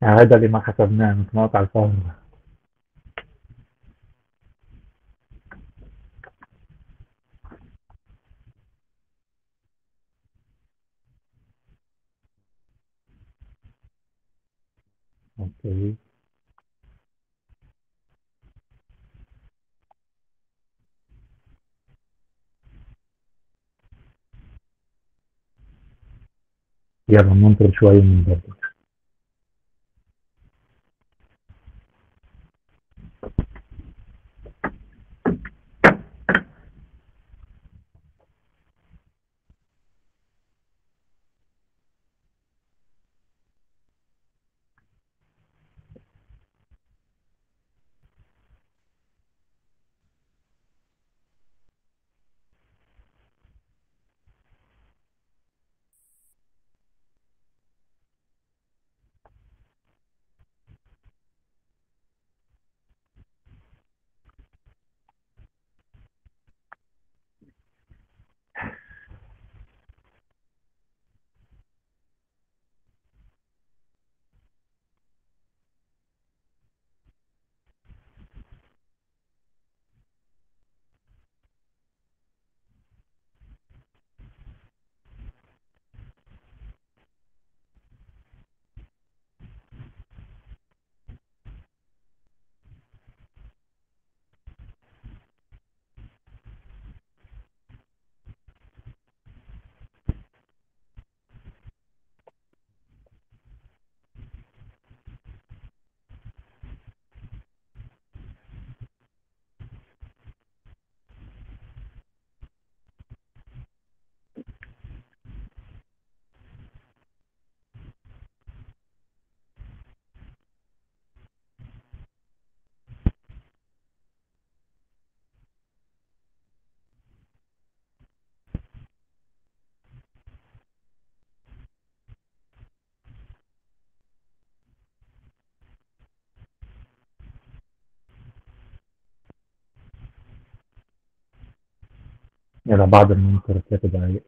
هذا اللي ما حسبناه مش مقطع الفهم. اوكي. يلا ننطر شوية من برضه. يلا بعد ما ننطر 3 دقايق.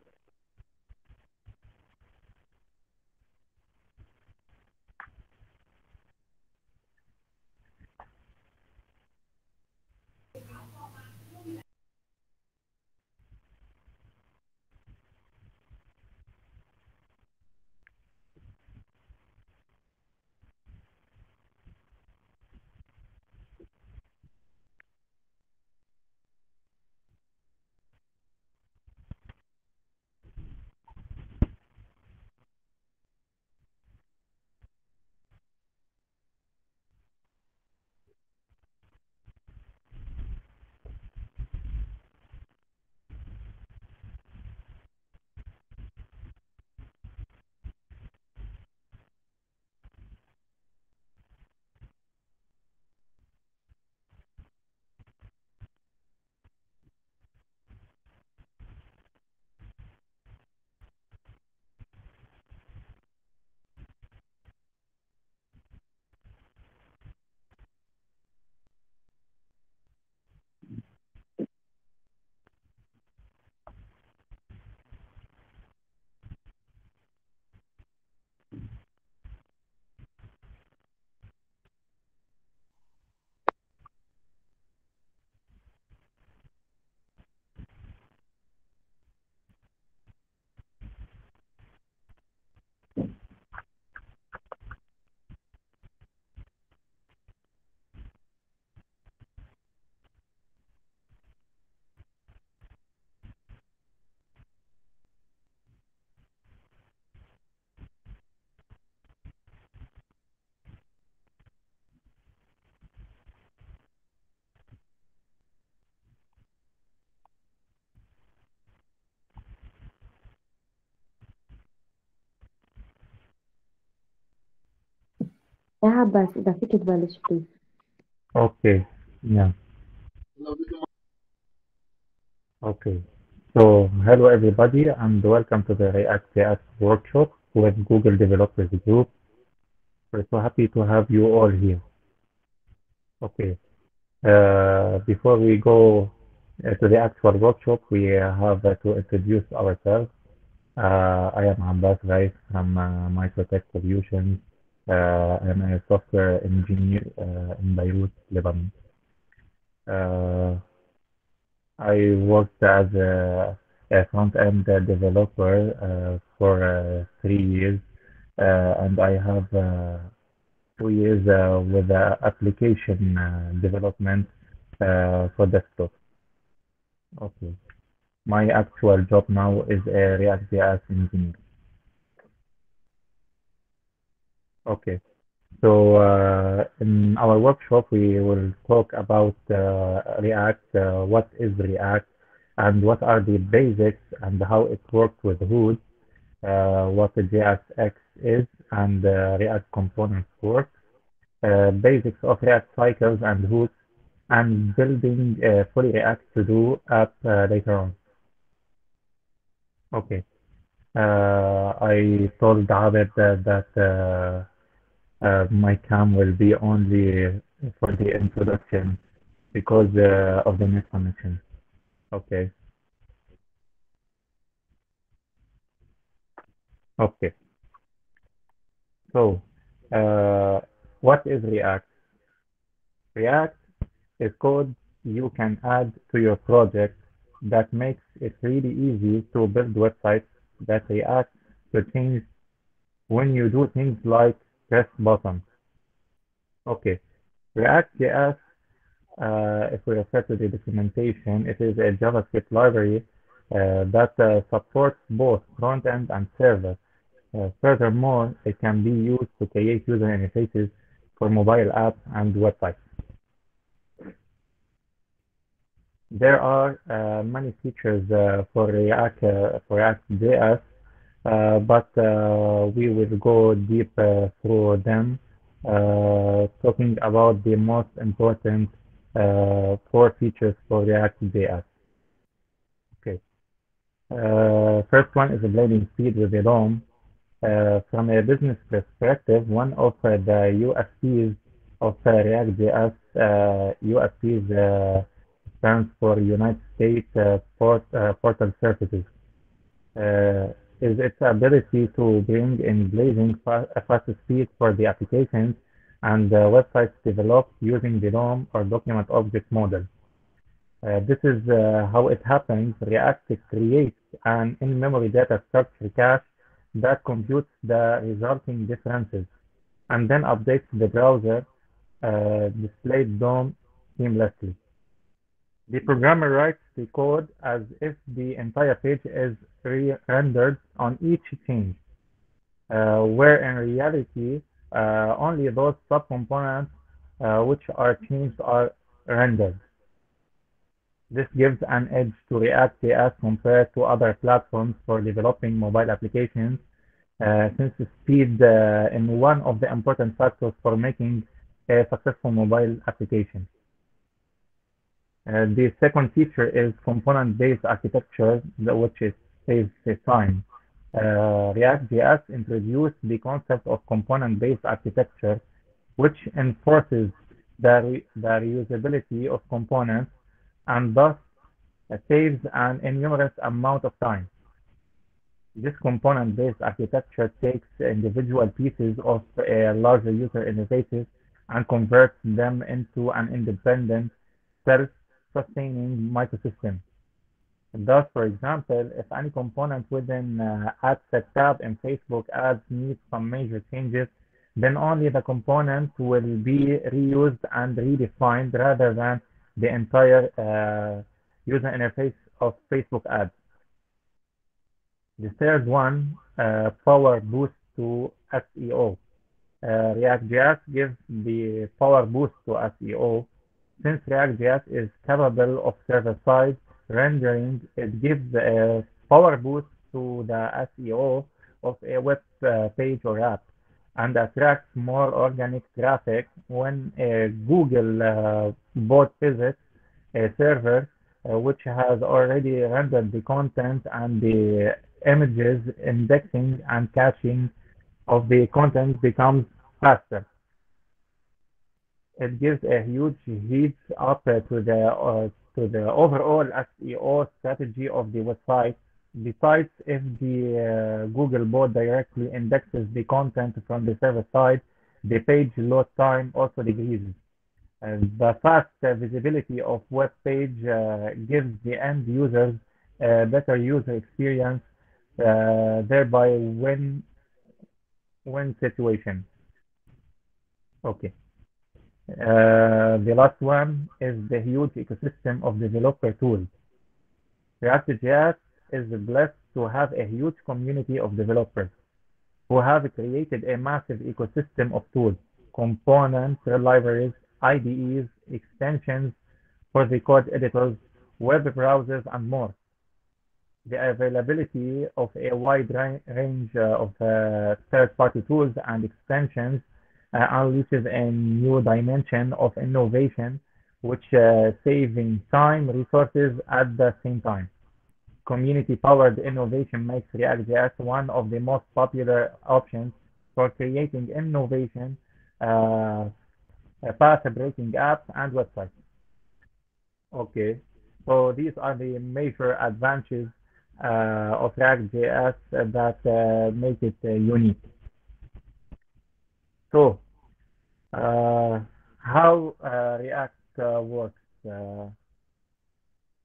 يا عباس إذا فيك تبلش بليز. اوكي. Yeah. Okay. So hello everybody and welcome to the React workshop with Google Developers Group. We're so happy to have you all here. Okay. Before we go to the actual workshop, we have to introduce ourselves. I am Abbas Raif from Microtech Solutions. I'm a software engineer in Beirut, Lebanon. Uh, I worked as a front-end developer for 3 years, and I have 2 years with application development for desktop. Okay. My actual job now is a React.js engineer. Okay. So in our workshop, we will talk about React, what is React, and what are the basics and how it works with Hood, what the JSX is, and React components work, basics of React cycles and hooks, and building a fully React to-do app later on. Okay. I told Abed that my cam will be only for the introduction because of the net connection. Okay. Okay. So, uh, what is React? React is code you can add to your project that makes it really easy to build websites that react to things when you do things like press buttons. Okay. React.js, if we refer to the documentation, it is a JavaScript library that supports both front-end and server. Furthermore, it can be used to create user interfaces for mobile apps and websites. There are many features for React.js, but we will go deep through them, talking about the most important four features for React.js. Okay. First one is the blending speed with the DOM. From a business perspective, one of the USPs of React.js, USPs stands for United States Portal Services, uh, is its ability to bring in blazing fast speed for the applications and websites developed using the DOM or document object model. This is how it happens. React creates an in-memory data structure cache that computes the resulting differences and then updates the browser displayed DOM seamlessly. The programmer writes the code as if the entire page is re-rendered on each change, where in reality only those subcomponents which are changed are rendered. This gives an edge to React.js compared to other platforms for developing mobile applications, since speed is one of the important factors for making a successful mobile application. The second feature is component-based architecture, which is saves time. React.js introduced the concept of component-based architecture, which enforces the reusability of components and thus saves an enormous amount of time. This component-based architecture takes individual pieces of a larger user interfaces and converts them into an independent, self-sustaining microsystem. Thus, for example, if any component within Ad Set tab in Facebook ads needs some major changes, then only the component will be reused and redefined rather than the entire user interface of Facebook ads. The third one, power boost to SEO. React.js gives the power boost to SEO. Since React.js is capable of server-side rendering, it gives a power boost to the SEO of a web page or app and attracts more organic traffic when a Google bot visits a server which has already rendered the content and the images. Indexing and caching of the content becomes faster. It gives a huge heads up to the overall SEO strategy of the website. Besides, if the Google bot directly indexes the content from the server side, The page load time also decreases. The fast visibility of web page gives the end users a better user experience, thereby win situation. Okay. The last one is the huge ecosystem of developer tools. React.js is blessed to have a huge community of developers who have created a massive ecosystem of tools, components, libraries, IDEs, extensions for the code editors, web browsers, and more. The availability of a wide range of third-party tools and extensions unleashes a new dimension of innovation, which saving time, resources at the same time. Community-powered innovation makes React.js one of the most popular options for creating innovation, uh, path-breaking apps and websites. Okay, so these are the major advantages of React.js that make it unique. So, uh, how React works?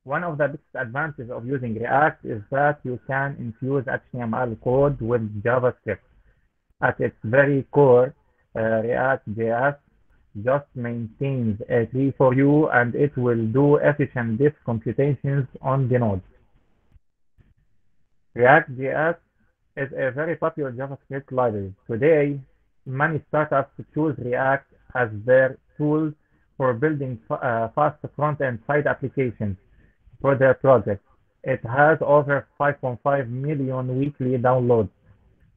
One of the biggest advantages of using React is that you can infuse HTML code with JavaScript. At its very core, React.js just maintains a tree for you and it will do efficient diff computations on the node. React.js is a very popular JavaScript library. Today, many startups choose React as their tool for building fast front-end side applications for their projects. It has over 5.5 million weekly downloads,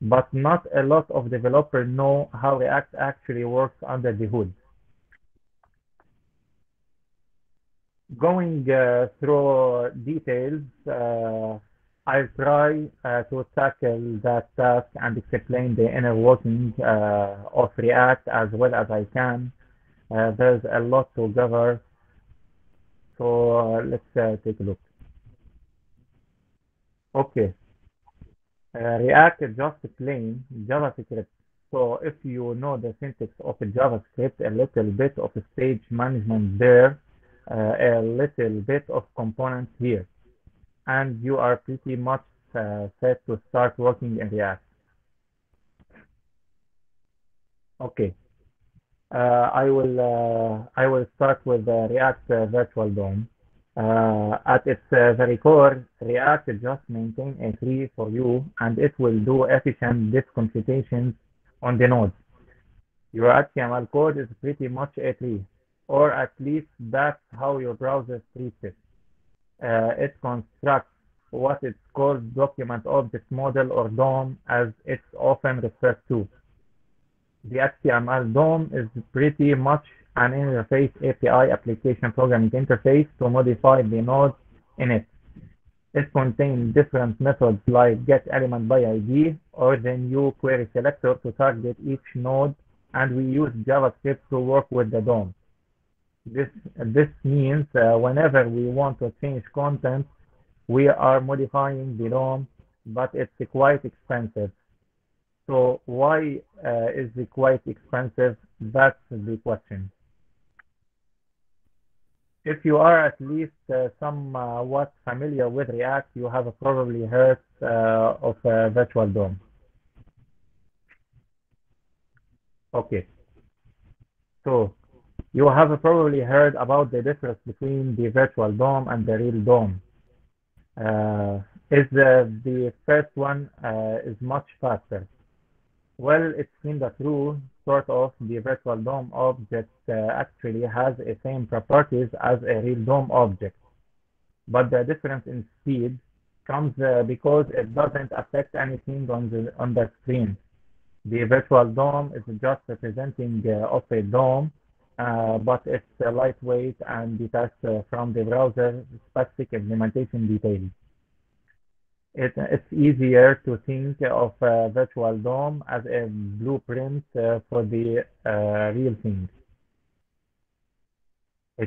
but not a lot of developers know how React actually works under the hood. Going through details, I'll try to tackle that task and explain the inner working of React as well as I can. There's a lot to cover, so let's take a look. Okay, React is just plain JavaScript. So if you know the syntax of JavaScript, a little bit of stage management there, a little bit of components here, and you are pretty much set to start working in React. Okay, I will start with React Virtual DOM. At its very core, React just maintain a tree for you, and it will do efficient diff computations on the node. Your HTML code is pretty much a tree, or at least that's how your browser treats it. It constructs what is called document object model or DOM as it's often referred to. The HTML DOM is pretty much an interface API application programming interface to modify the nodes in it. It contains different methods like getElementById or the new query selector to target each node, and we use JavaScript to work with the DOM. This means whenever we want to change content, we are modifying the DOM, but it's quite expensive. So why is it quite expensive? That's the question. If you are at least somewhat familiar with React, you have probably heard of Virtual DOM. Okay, so you have probably heard about the difference between the Virtual DOM and the real DOM. Is the first one is much faster. Well, it's in the true sort of the virtual DOM object actually has the same properties as a real DOM object, but the difference in speed comes because it doesn't affect anything on the screen. The virtual DOM is just representing of a DOM, but it's lightweight and detached from the browser specific implementation details. It's easier to think of virtual DOM as a blueprint for the real thing.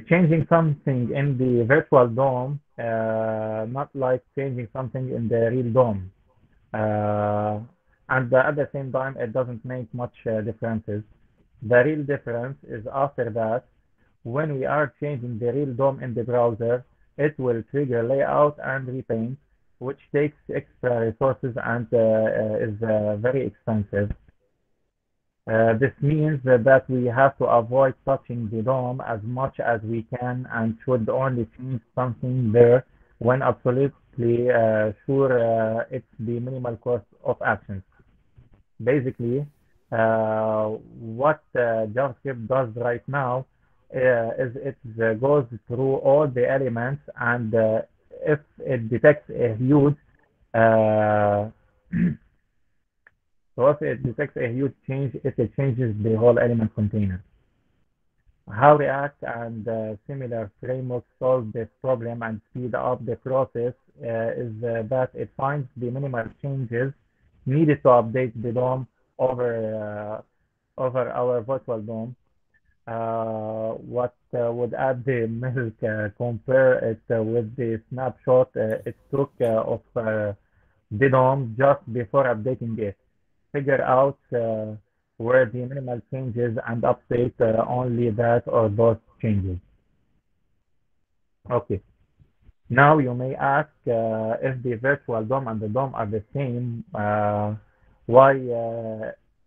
Changing something in the virtual DOM, not like changing something in the real DOM. And at the same time, it doesn't make much differences. The real difference is after that, when we are changing the real DOM in the browser, it will trigger layout and repaint, which takes extra resources and is very expensive. This means that we have to avoid touching the DOM as much as we can and should only change something there when absolutely sure it's the minimal cost of actions. Basically, what JavaScript does right now is it goes through all the elements and if it detects a huge uh, so if it detects a huge change, it changes the whole element container. How React and similar frameworks solve this problem and speed up the process is that it finds the minimal changes needed to update the DOM over our virtual DOM. What would add the milk, compare it with the snapshot it took of the DOM just before updating it. Figure out where the minimal changes and update only that or those changes. Okay. Now you may ask if the virtual DOM and the DOM are the same, why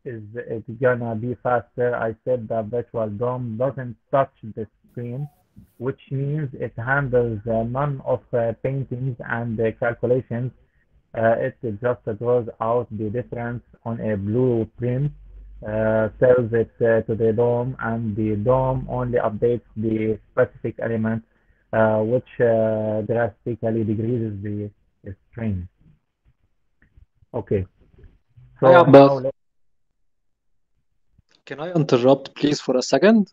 is it gonna be faster? I said the virtual DOM doesn't touch the screen, which means it handles none of paintings and calculations. It just draws out the difference on a blueprint, tells it to the DOM, and the DOM only updates the specific element, which drastically decreases the string. Okay, Hi, so now Abbas. let's, Can I interrupt, please, for a second?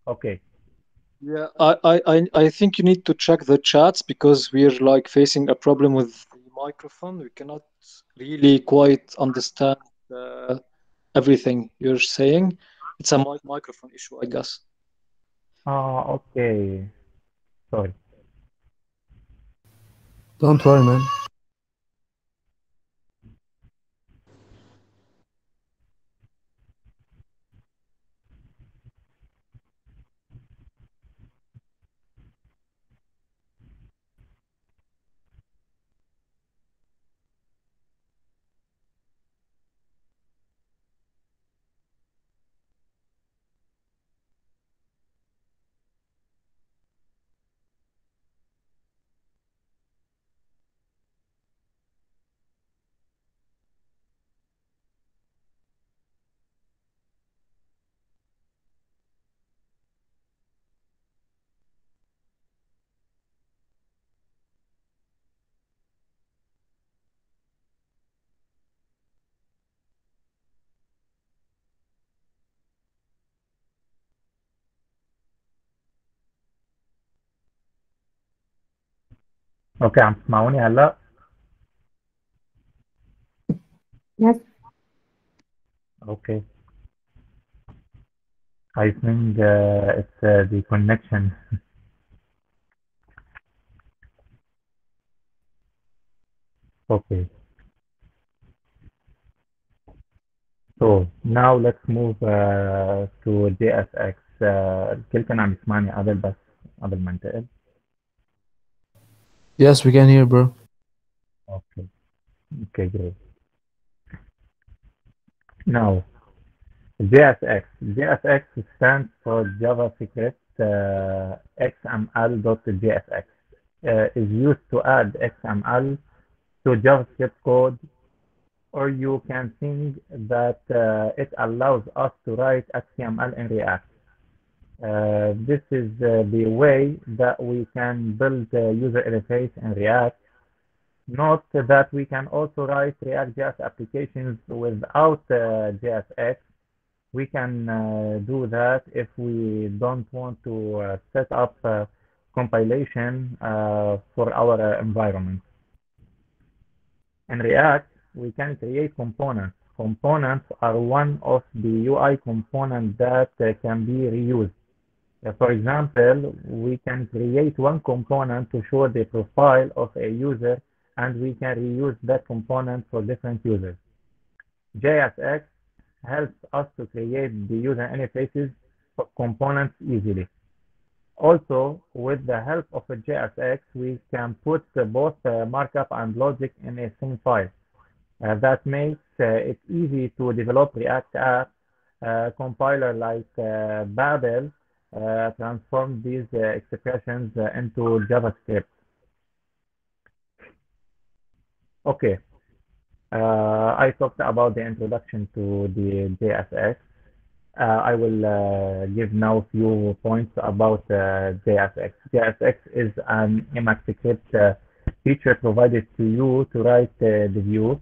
okay, Yeah, I think you need to check the chats because we're like facing a problem with the microphone. We cannot really quite understand uh, everything you're saying. It's a microphone issue, I guess. okay, sorry. Don't worry, man. اوكي عم تسمعوني هلا؟ Yes. Okay, I think it's the connection. Okay, so now let's move to JSX. الكل كان عم يسمعني قبل بس قبل ما انتقل. Yes, we can hear, bro. Okay, okay, great. Now, JSX. JSX stands for JavaScript XML.JSX. Is used to add XML to JavaScript code, or you can think that it allows us to write HTML in React. This is the way that we can build a user interface in React. Note that we can also write React.js applications without JSX. We can do that if we don't want to set up compilation for our environment. In React, we can create components. Components are one of the UI components that can be reused. For example, we can create one component to show the profile of a user, and we can reuse that component for different users. JSX helps us to create the user interfaces of components easily. Also, with the help of a JSX, we can put both markup and logic in a same file. That makes it easy to develop React apps. Compiler like Babel transform these expressions into JavaScript. Okay, I talked about the introduction to the JSX. I will give now a few points about JSX. JSX is an Emacs script feature provided to you to write the view.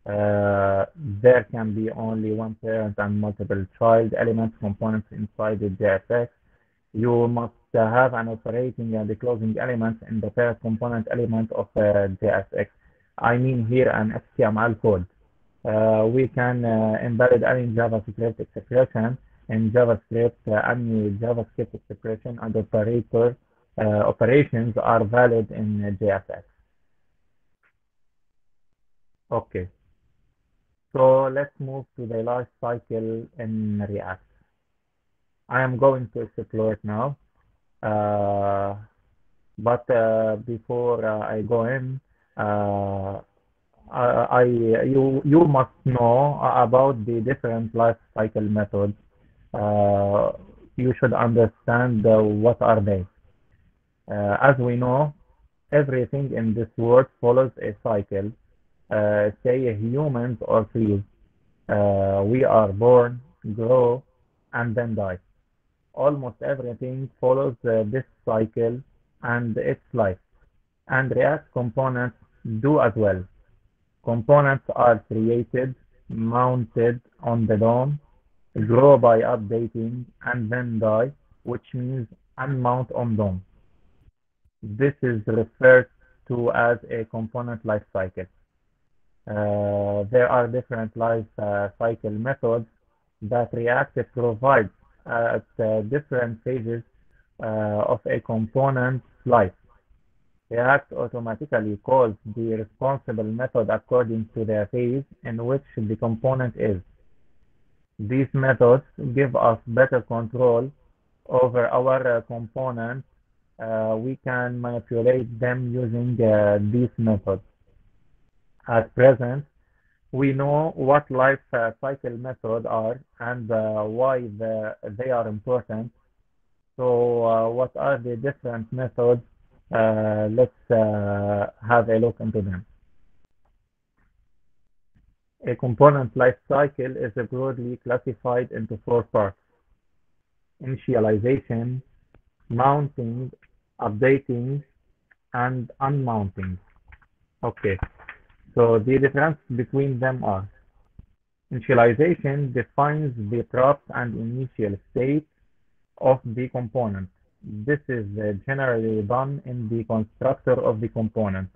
There can be only one parent and multiple child elements components inside the JSX. You must have an operating and the closing element in the parent component element of JSX. I mean here an HTML code. We can embed any JavaScript expression in JavaScript. Any JavaScript expression and operations are valid in JSX. Okay, so let's move to the life cycle in React. I am going to explore it now. But before I go in, you must know about the different life cycle methods. Uh, you should understand what are they. As we know, everything in this world follows a cycle. Say humans or trees. We are born, grow, and then die. Almost everything follows this cycle and its life. And React components do as well. Components are created, mounted on the DOM, grow by updating, and then die, which means unmount on DOM. This is referred to as a component lifecycle. There are different life cycle methods that React provides at different phases of a component's life. React automatically calls the responsible method according to the phase in which the component is. These methods give us better control over our components. We can manipulate them using these methods. At present, we know what life cycle methods are and why they are important. So, what are the different methods? Let's have a look into them. A component life cycle is broadly classified into four parts: initialization, mounting, updating, and unmounting. Okay, so the difference between them are initialization defines the props and initial state of the component. This is generally done in the constructor of the component.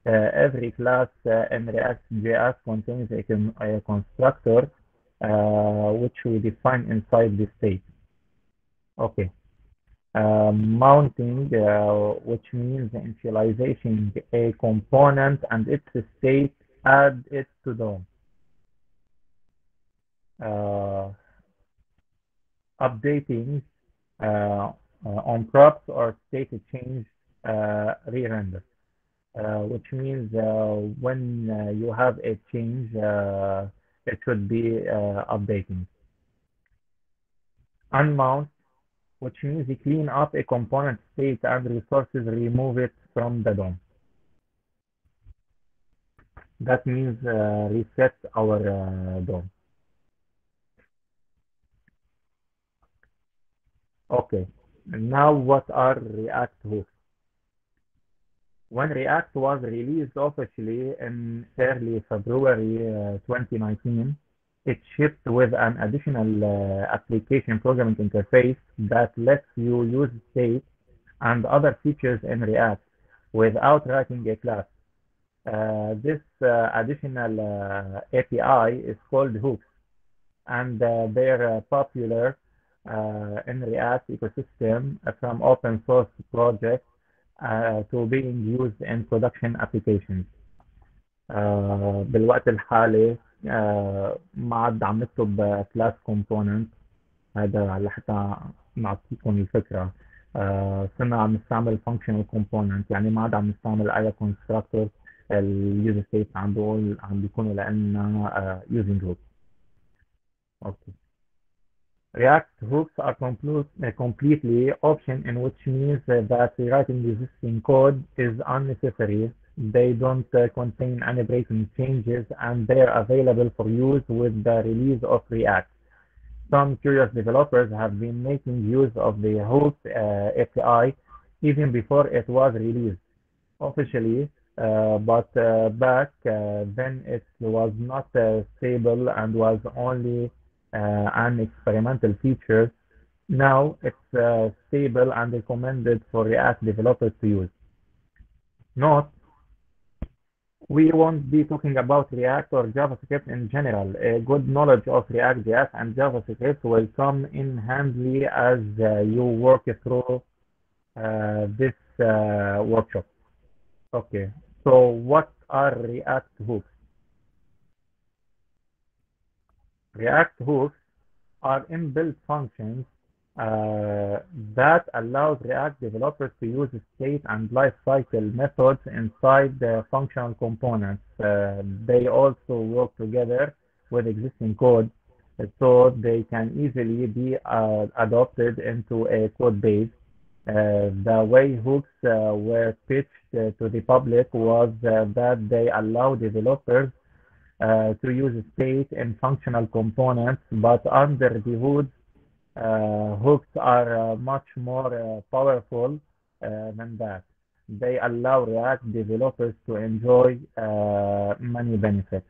Every class in React.js contains a constructor which we define inside the state. Okay. Mounting, which means initializing a component and its state, add it to DOM. Updating on props or state change re-render, which means when you have a change, it should be updating. Unmount, which means you clean up a component state and resources, remove it from the DOM. That means reset our DOM. Okay, now what are React hooks? When React was released officially in early February 2019, it shipped with an additional application programming interface that lets you use state and other features in React without writing a class. This additional API is called hooks, and they're popular in React ecosystem from open source projects to being used in production applications. بالوقت الحالي ما عاد عم نكتب كلاس كومبوننت. هذا لحتى نعطيكم الفكرة. صرنا عم نستعمل functional component، يعني ما عاد عم نستعمل أي constructor. اليوزر ستيت عم بيكونوا لنا using group. Okay. React hooks are completely option, in which means that rewriting existing code is unnecessary. They don't contain any breaking changes, and they are available for use with the release of React. Some curious developers have been making use of the Hooks API even before it was released officially, but back then it was not stable and was only an experimental feature. Now it's stable and recommended for React developers to use. Note, we won't be talking about React or JavaScript in general. A good knowledge of React.js and JavaScript will come in handy as you work through this workshop. Okay, so what are React hooks? React hooks are inbuilt functions uh, that allows React developers to use state and lifecycle methods inside the functional components. They also work together with existing code, so they can easily be adopted into a code base. The way hooks were pitched to the public was that they allow developers to use state and functional components, but under the hood, hooks are much more powerful than that. They allow React developers to enjoy many benefits.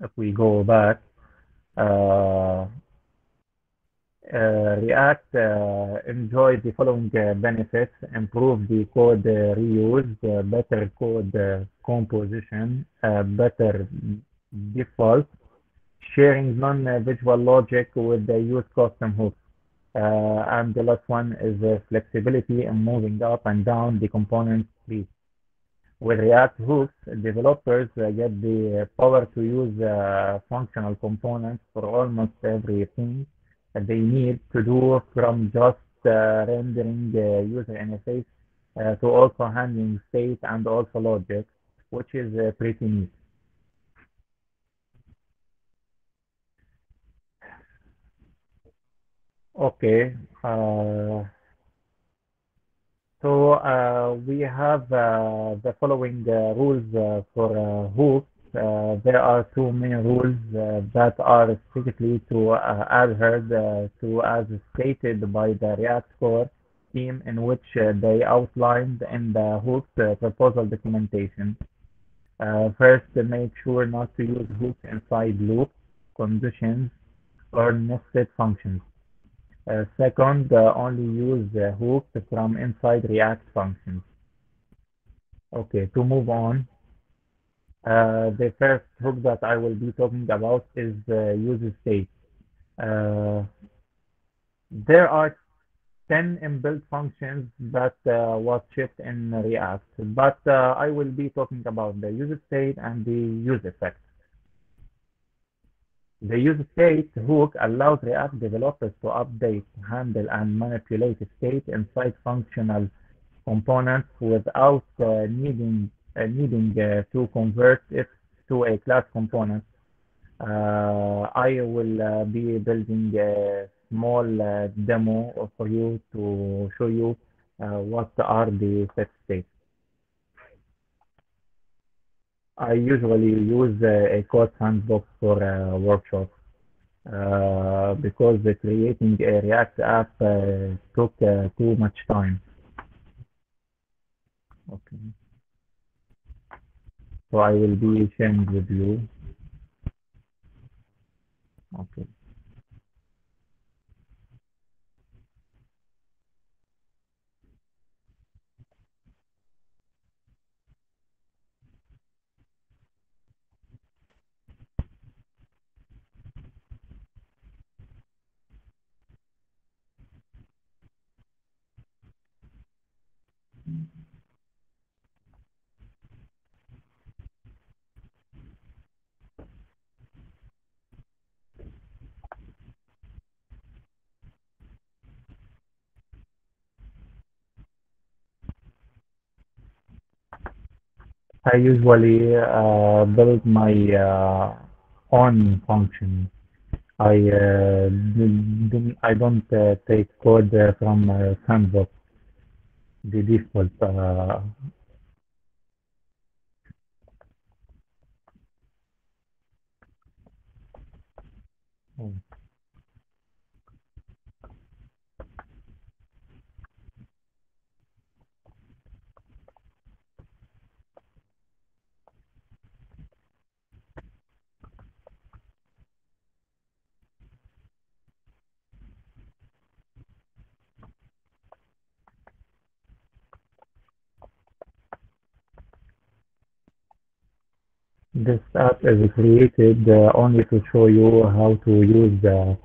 If we go back, uh, React enjoys the following benefits: improve the code reuse, better code composition, better default, sharing non-visual logic with the use custom hooks. And the last one is flexibility in moving up and down the component tree. With React hooks, developers get the power to use functional components for almost everything that they need to do, from just rendering the user interface to also handling state and also logic, which is pretty neat. Okay, so we have the following rules for hooks. There are two main rules that are strictly to adhered to, as stated by the React core team, in which they outlined in the hooks proposal documentation. First, make sure not to use hooks inside loops, conditions, or nested functions. Second, only use hooks from inside React functions. Okay, to move on, the first hook that I will be talking about is user state. Uh, there are 10 inbuilt functions that was shipped in React, but I will be talking about the user state and the use effect. The use state hook allows React developers to update, handle, and manipulate state inside functional components without needing to convert it to a class component. I will be building a small demo for you to show you what are the set states. I usually use a code sandbox for workshops because creating a React app took too much time. Okay, so I will be sharing with you. Okay. I usually build my own function. I don't take code from Sandbox, the default. This app is created only to show you how to use the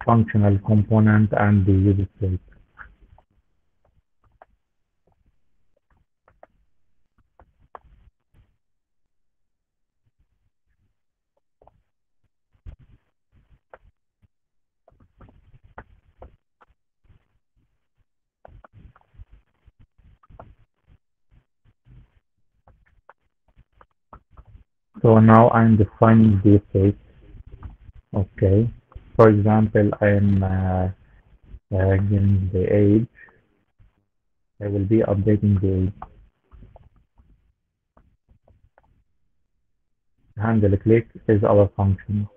functional component and the user state. So now I'm defining the state. Okay. For example, I'm giving the age. I will be updating the age. Handle click is our function.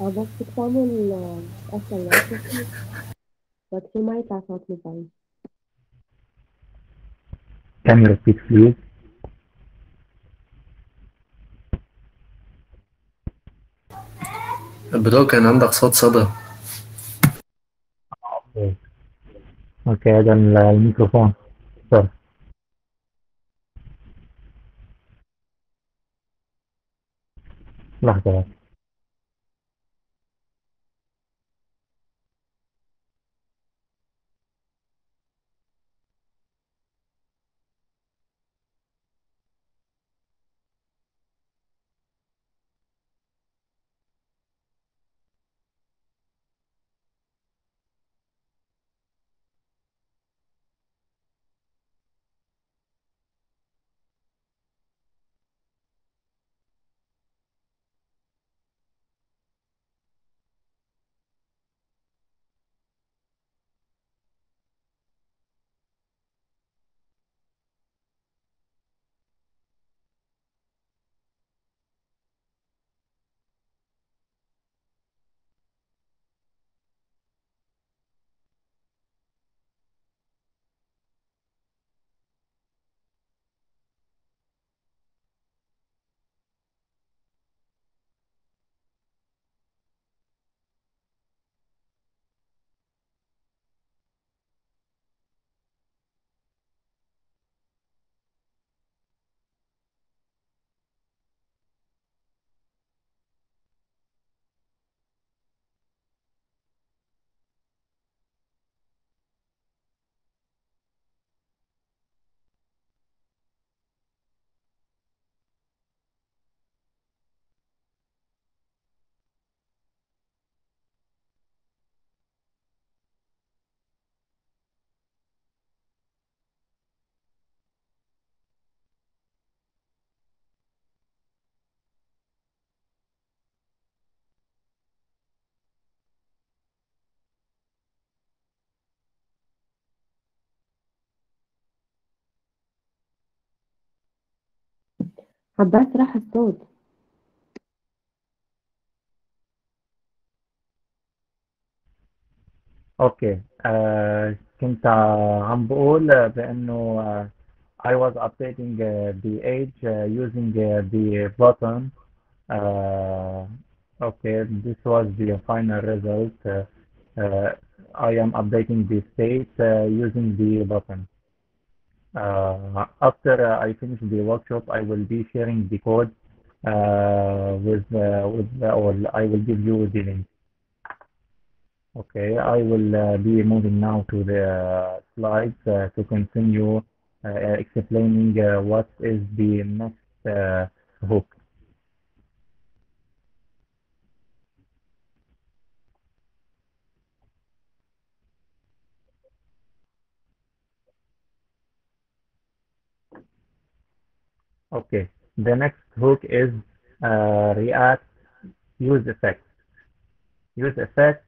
بس بتعمل أصلا لايسنسنج بس ما يطلع صوت مثلا. Can you repeat please? برو كان عندك صوت صدى. Okay. اوكي هذا الميكروفون. سوري. لحظة بس. عباس راح الصوت. اوكي. كنت عم بقول بانه I was updating the age using the button. Uh, okay, this was the final result. Uh, I am updating the state using the button. After I finish the workshop, I will be sharing the code or I will give you the link. Okay, I will be moving now to the slides to continue explaining what is the next hook. Okay, the next hook is React use effect. Use effect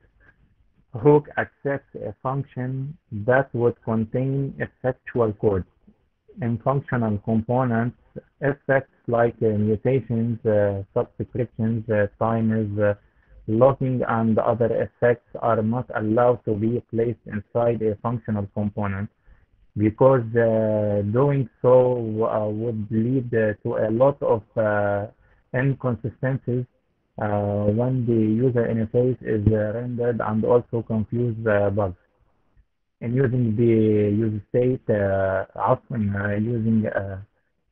hook accepts a function that would contain effectual code. In functional components, effects like mutations, subscriptions, timers, logging, and other effects are not allowed to be placed inside a functional component because doing so would lead to a lot of inconsistencies when the user interface is rendered and also confuse bugs. And using the use state, often using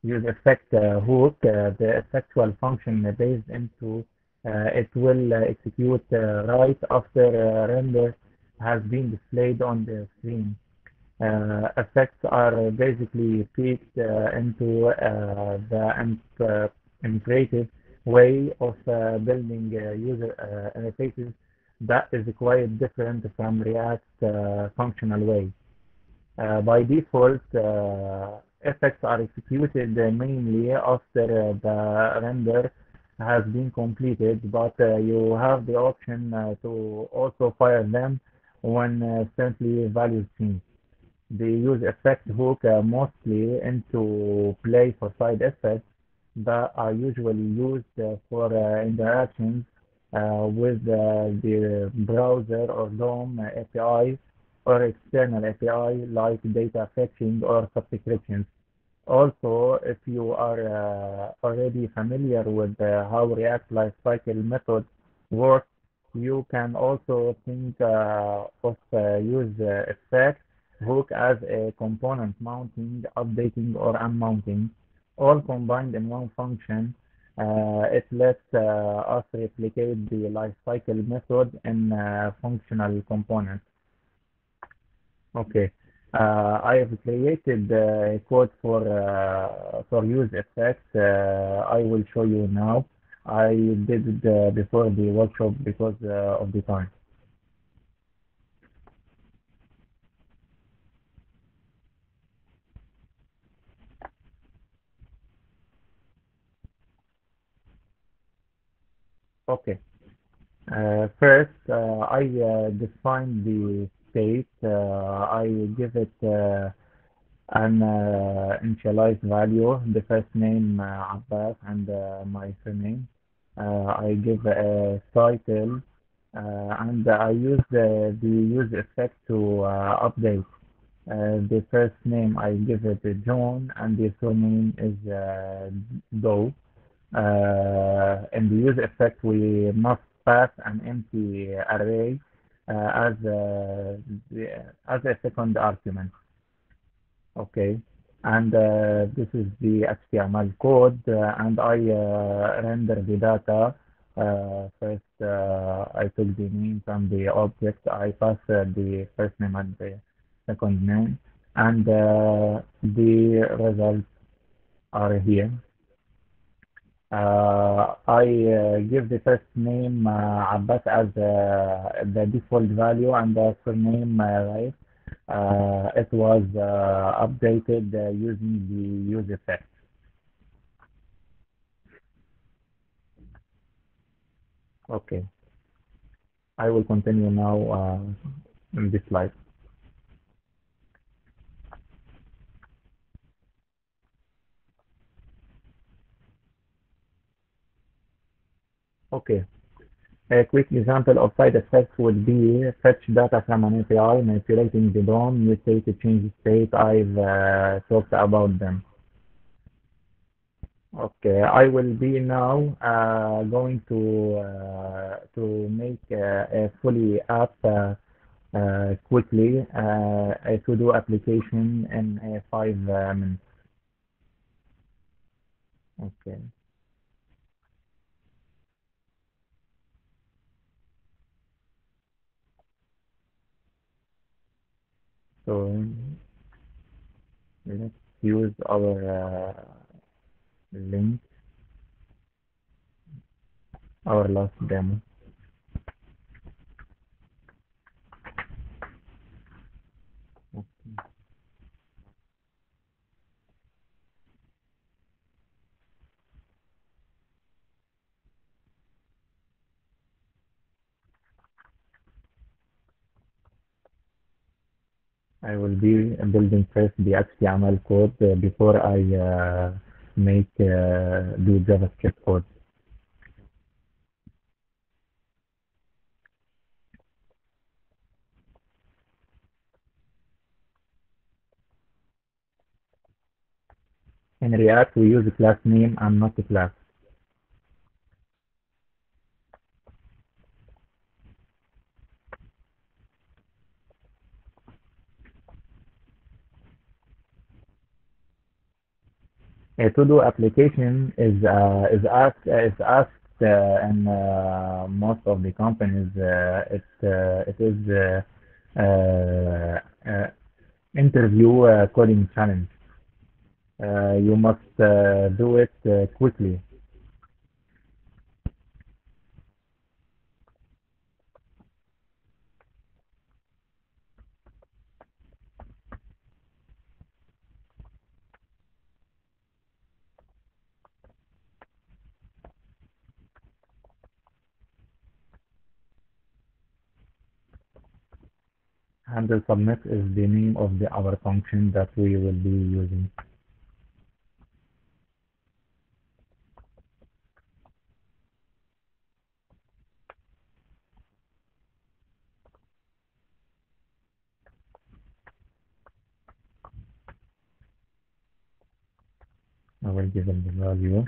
use effect hook, the effectual function based into it will execute right after render has been displayed on the screen. Effects are basically picked into the imperative way of building user interfaces that is quite different from React's functional way. By default, effects are executed mainly after the render has been completed, but you have the option to also fire them when simply values change. They use effect hook mostly into play for side effects that are usually used for interactions with the browser or DOM API or external API like data fetching or subscriptions. Also, if you are already familiar with how React Lifecycle method works, you can also think of use effect hook as a component mounting, updating, or unmounting, all combined in one function. It lets us replicate the lifecycle method in functional components. Okay. I have created a code for use effects. I will show you now. I did it before the workshop because of the time. Okay. First, I define the state. I give it an initialized value, the first name Abbas and my surname. I give a title and I use the use effect to update. The first name I give it John and the surname is Doe. In the use effect, we must pass an empty array as a second argument. Okay, and this is the HTML code, and I render the data. First, I took the name from the object. I passed the first name and the second name, and the results are here. I give the first name Abbas as the default value and the surname right. It was updated using the use effect. Okay, I will continue now in this slide. Okay. A quick example of side effects would be fetch data from an API, manipulating the DOM, mutate to change state. I've talked about them. Okay, I will be now going to make a fully app quickly, a to-do application in 5 minutes. Okay, so let's use our link, our last demo. I will be building first the HTML code before I make do JavaScript code. In React, we use a class name and not a class. A to-do application is asked in most of the companies. It is interview coding challenge. You must do it quickly. Handle submit is the name of our function that we will be using. I will give it the value.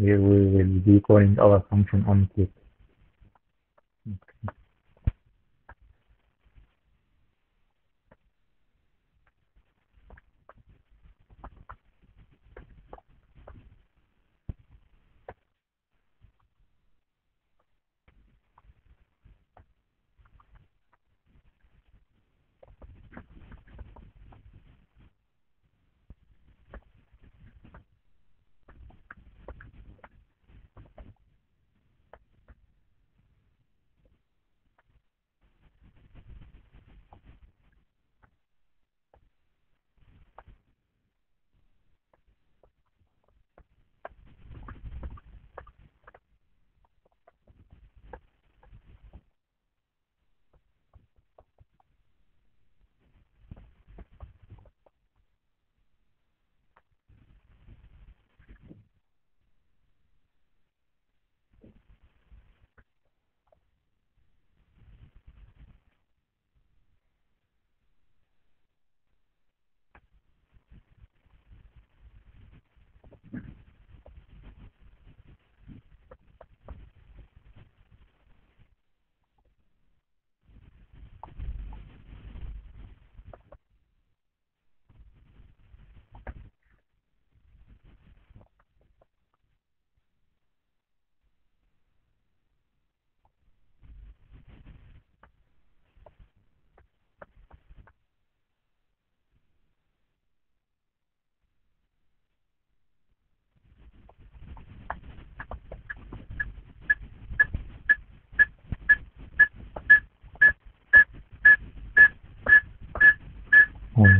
Here we will be calling our function on click. Hmm.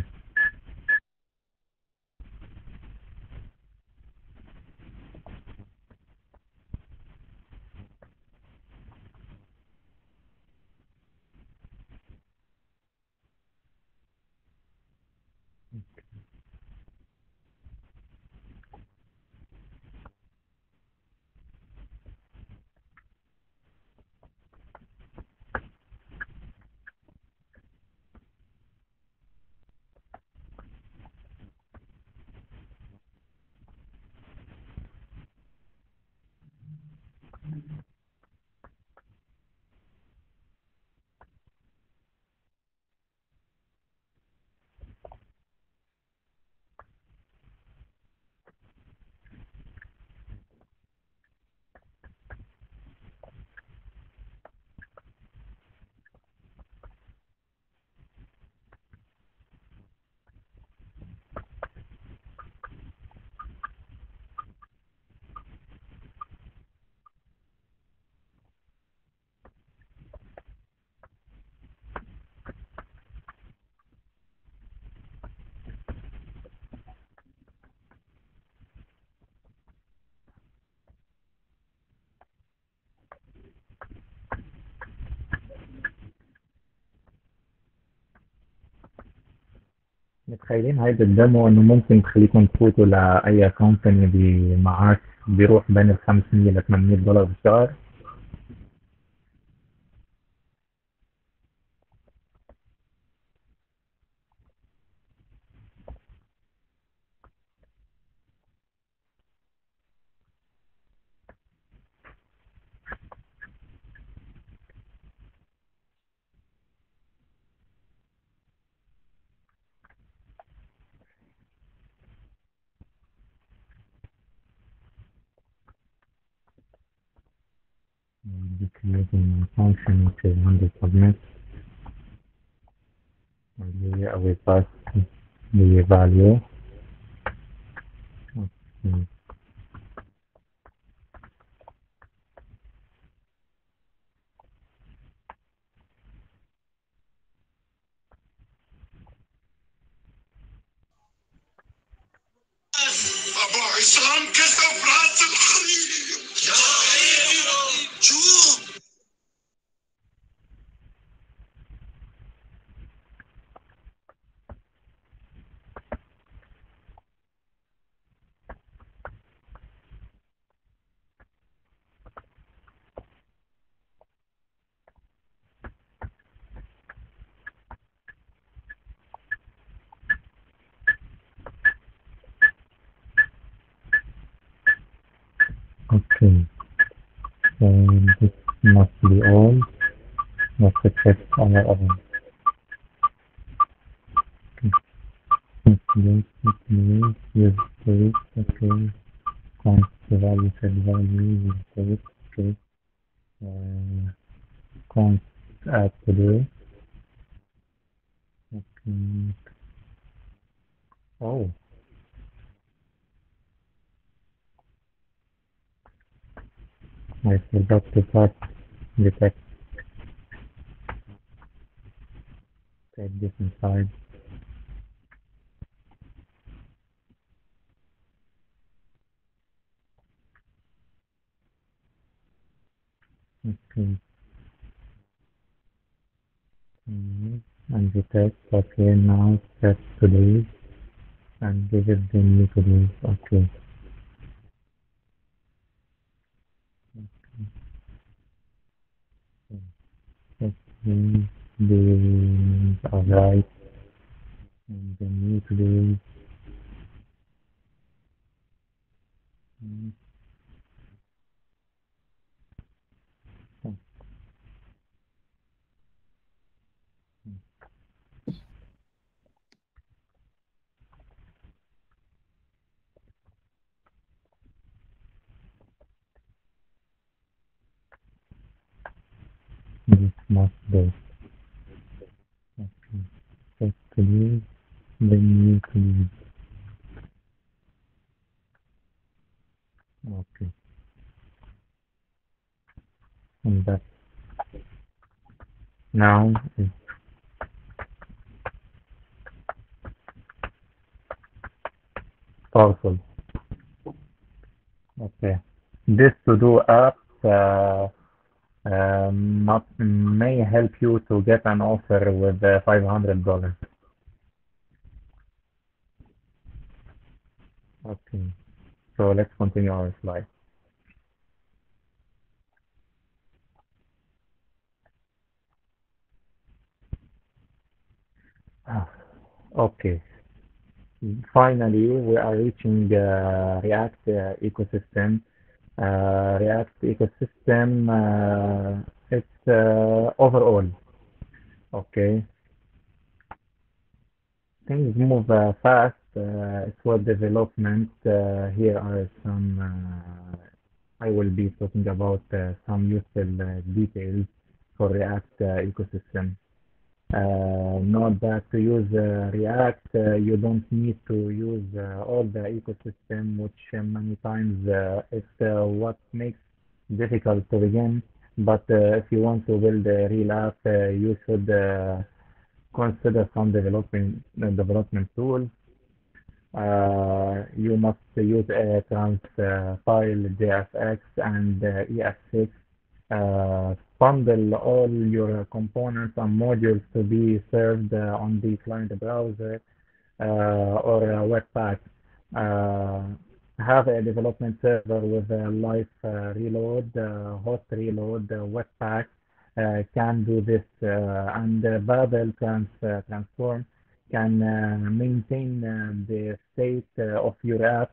متخيلين هيدا الدمو إنه ممكن تخليكم تفوتوا لأي كومباني بمعاش بيروح بين ال 500 ل 800 دولار بالشهر. Be creating a function which is under submit, and we pass the value. Okay. ابو عصام كسب راس الحريم يا حبيبي شو Okay. So this must be all. Let's check our oven. Okay. Use state. Okay. Const value set value. Use state. Okay. Const add today. Okay. Oh. I forgot to pass the text. Take this inside. Okay. And the text. Okay. Now set today and give it the new today. Okay. Okay. The alright and the new today. This must be. Okay. Set today. The new today. Okay. And that now is powerful. Okay. This to-do app may help you to get an offer with $500. Okay. So let's continue our slide. Okay. Finally, we are reaching React ecosystem. React ecosystem, it's overall. Okay. Things move fast. It's web development. Here are some, I will be talking about some useful details for React ecosystem. Note that to use React, you don't need to use all the ecosystem, which many times it's what makes difficult to begin. But if you want to build a real app, you should consider some development tools. You must use a transpile JSX and ES6. Bundle all your components and modules to be served on the client browser. or Webpack have a development server with a live reload, host reload, Webpack can do this, and Babel Transform can maintain the state of your app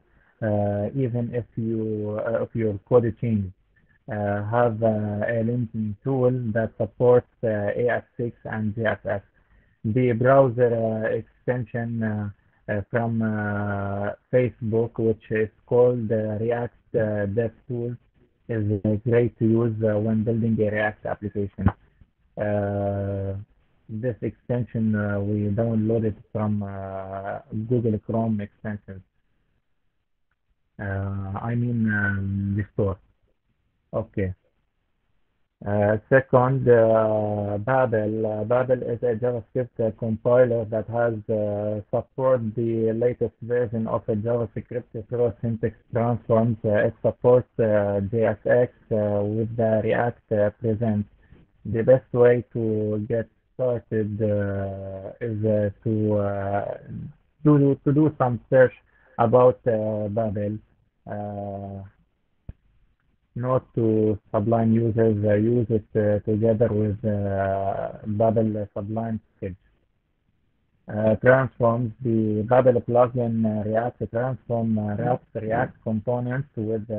even if your code changes. Have a linking tool that supports AF6 and JFS. The browser extension from Facebook, which is called React Dev Tool, is great to use when building a React application. This extension we downloaded from Google Chrome extensions. The store. Okay. Second, Babel. Babel is a JavaScript compiler that has support the latest version of a JavaScript through syntax transforms. It supports JSX with the React present. The best way to get started is to do some search about Babel. Note to Sublime users use it together with Babel Sublime Sketch. Transforms. The Babel plugin wraps React components with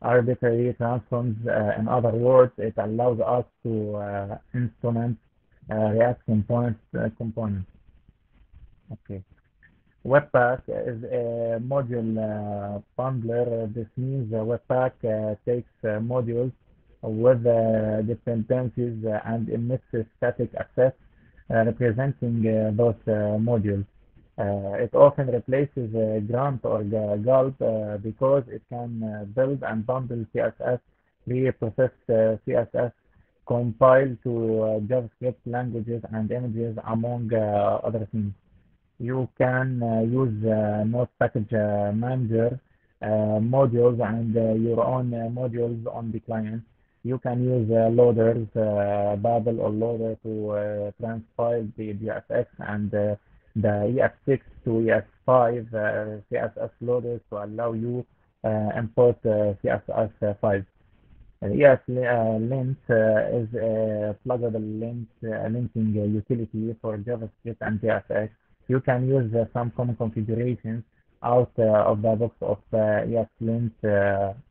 arbitrary transforms. In other words, it allows us to instrument React components. Okay. Webpack is a module bundler. This means Webpack takes modules with dependencies and emits static assets representing those modules. It often replaces Grunt or Gulp because it can build and bundle CSS, pre-processed CSS, compile to JavaScript languages and images, among other things. You can use Node Package Manager modules and your own modules on the client. You can use loaders, Babel or Loader to transpile the GFX and the EF6 to EF5 CSS loaders to allow you import CSS files. ESLint is a pluggable linking utility for JavaScript and JSX. You can use some common configurations out of the box of ESLint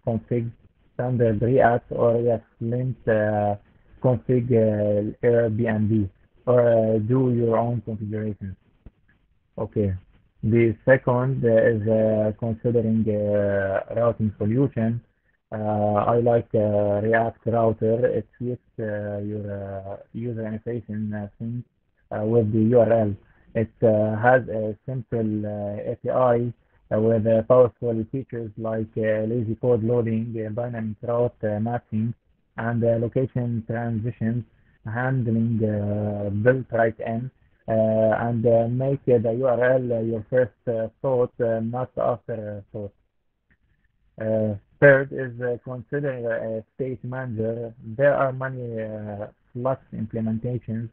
config standard React or ESLint config Airbnb or do your own configurations. Okay. The second is considering routing solution. I like React Router. It suits your user interface sync with the URL. It has a simple API with powerful features like lazy code loading, dynamic route mapping, and location transitions, handling build right in, and make the URL your first thought, not after thought. Third is consider a state manager. There are many Flux implementations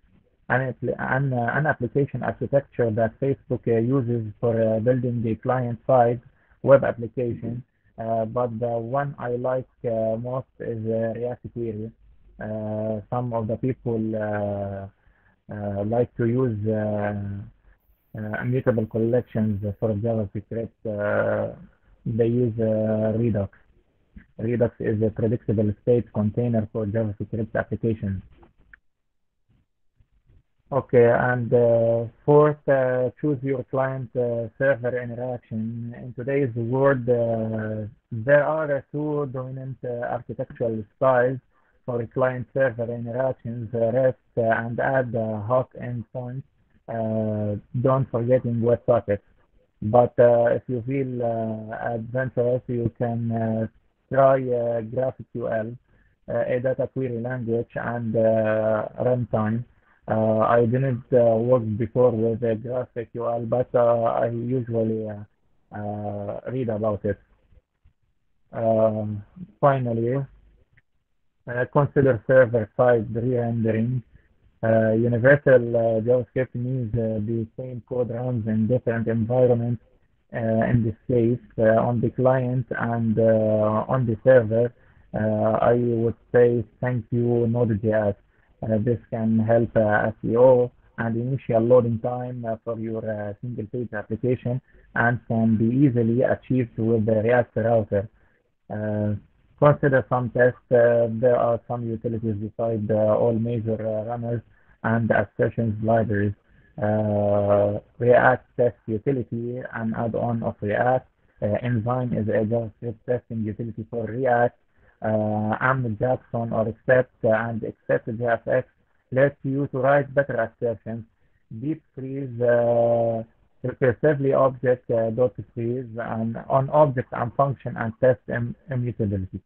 an application architecture that Facebook uses for building the client-side web application. But the one I like most is React Query. Some of the people like to use immutable collections for JavaScript. They use Redux. Redux is a predictable state container for JavaScript applications. Okay, and fourth, choose your client server interaction. In today's world, there are two dominant architectural styles for client server interactions, REST and add hook endpoints. Don't forgetting WebSockets. But if you feel adventurous, you can try GraphQL, a data query language, and runtime. I didn't work before with GraphQL, but I usually read about it. Finally, consider server-side re-rendering. Universal JavaScript means the same code runs in different environments, in this case, on the client and on the server. I would say thank you, Node.js. This can help SEO and initial loading time for your single page application and can be easily achieved with the React router. Uh, Consider some tests. There are some utilities beside all major runners and assertions libraries. React Test Utility, an add-on of React. Enzyme is a JavaScript testing utility for React. Jackson or Accept and Accept JFX lets you to write better assertions. Deep freeze recursively object dot freeze and on object and function and test immutability.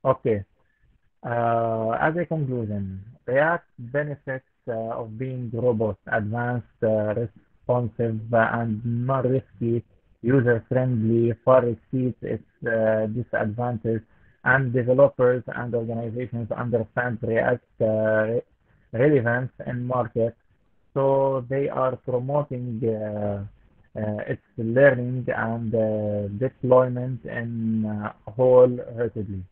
Okay. As a conclusion, React benefits of being robust, advanced, responsive, and non-risky, user-friendly far exceeds its disadvantages, and developers and organizations understand React relevance in market, so they are promoting its learning and deployment in wholeheartedly.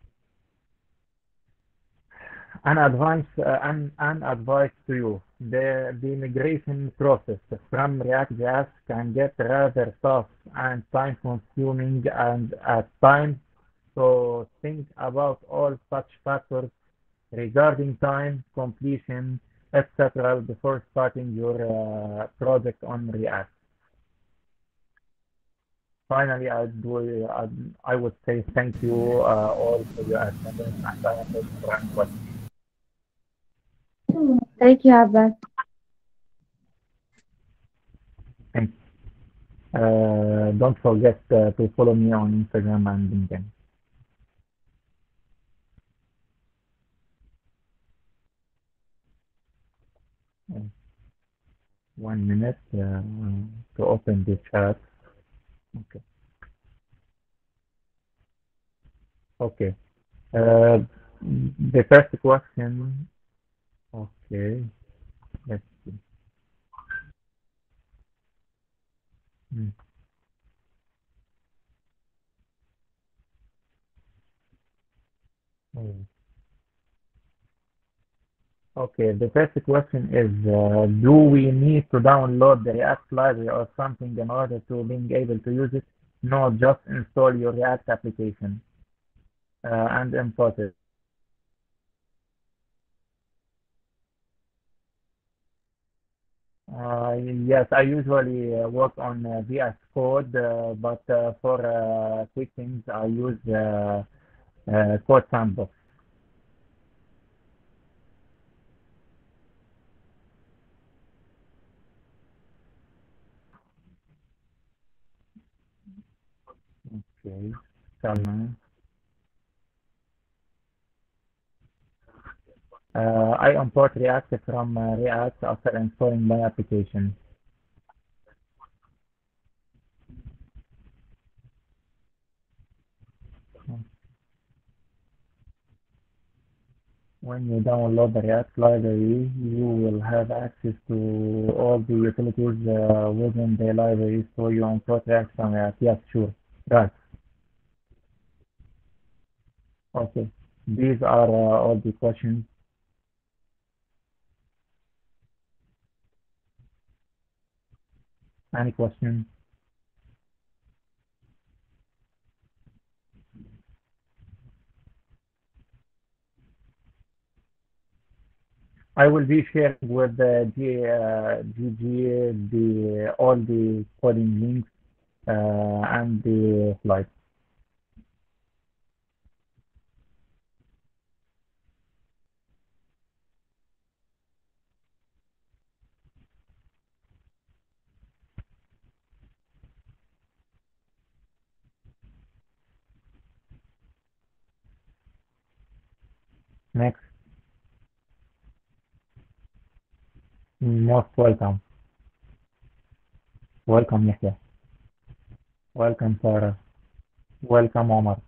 An advice to you. The migration process from React.js can get rather tough and time consuming and at times, so think about all such factors regarding time, completion, etc. before starting your project on React. Finally, I would say thank you all for your attendance and I am ready for any questions. Thank you, Abbas. Thank Don't forget to follow me on Instagram and LinkedIn. Uh, 1 minute to open the chat. Okay. Okay. The first question. Okay. Let's see. Hmm. Oh. Okay, the first question is, do we need to download the React library or something in order to being able to use it? No, just install your React application and import it. Yes, I usually work on VS Code, but for quick things, I use Code Sandbox. Okay, Salman. I import React from React after installing my application. When you download the React library, you will have access to all the utilities within the library, so you import React from React. Yes, sure. Right. Okay. These are all the questions. Any questions? I will be sharing with the GG all the coding links and the slides. Next, most welcome. Welcome, Yahya. Welcome, Sarah. Welcome, Omar.